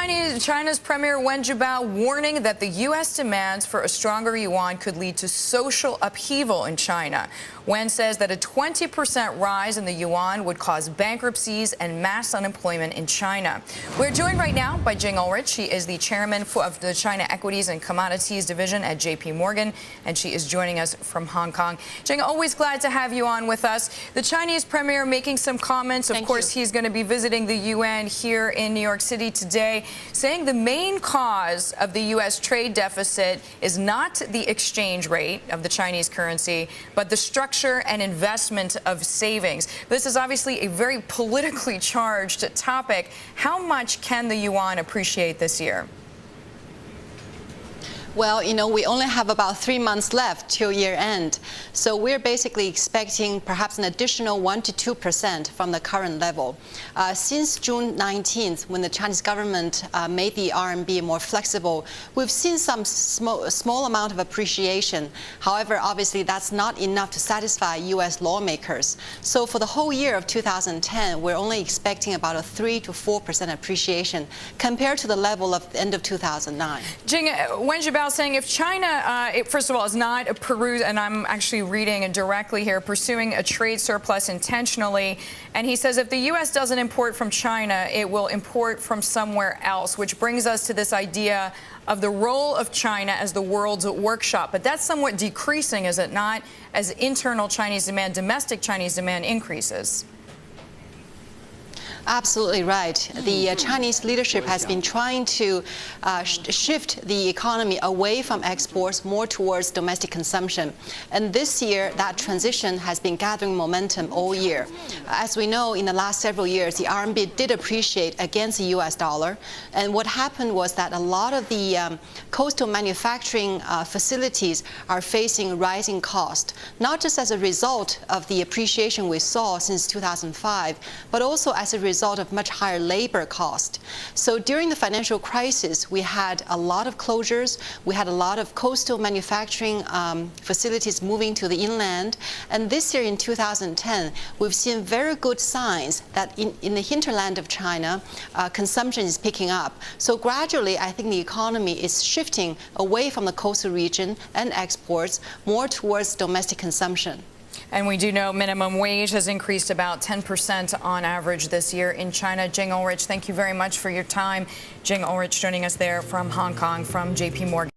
China's Premier Wen Jiabao warning that the U.S. demands for a stronger yuan could lead to social upheaval in China. Wen says that a 20% rise in the yuan would cause bankruptcies and mass unemployment in China. We're joined right now by Jing Ulrich. She is the chairman of the China Equities and Commodities Division at JPMorgan, and she is joining us from Hong Kong. Jing, always glad to have you on with us. The Chinese Premier making some comments. Of course, he's going to be visiting the UN here in New York City today, saying the main cause of the U.S. trade deficit is not the exchange rate of the Chinese currency, but the structure and investment of savings. This is obviously a very politically charged topic. How much can the yuan appreciate this year? Well, we only have about 3 months left till year end. So we're basically expecting perhaps an additional 1 to 2% from the current level. Since June 19th, when the Chinese government made the RMB more flexible, we've seen some small amount of appreciation. However, obviously, that's not enough to satisfy U.S. lawmakers. So for the whole year of 2010, we're only expecting about a 3 to 4% appreciation compared to the level of the end of 2009. Jing, Wen Jiabao saying if China, first of all, is not and I'm actually reading it directly here, pursuing a trade surplus intentionally, and he says if the U.S. doesn't import from China, it will import from somewhere else, which brings us to this idea of the role of China as the world's workshop. But that's somewhat decreasing, is it not, as internal Chinese demand, domestic Chinese demand increases? Absolutely right. The Chinese leadership has been trying to shift the economy away from exports more towards domestic consumption. And this year, that transition has been gathering momentum all year. As we know, in the last several years, the RMB did appreciate against the US dollar. And what happened was that a lot of the coastal manufacturing facilities are facing rising costs, not just as a result of the appreciation we saw since 2005, but also as a result of much higher labor cost. So during the financial crisis, we had a lot of closures. We had a lot of coastal manufacturing facilities moving to the inland. And this year in 2010, we've seen very good signs that in the hinterland of China, consumption is picking up. So gradually, I think the economy is shifting away from the coastal region and exports more towards domestic consumption. And we do know minimum wage has increased about 10% on average this year in China. Jing Ulrich, thank you very much for your time. Jing Ulrich joining us there from Hong Kong, from JPMorgan.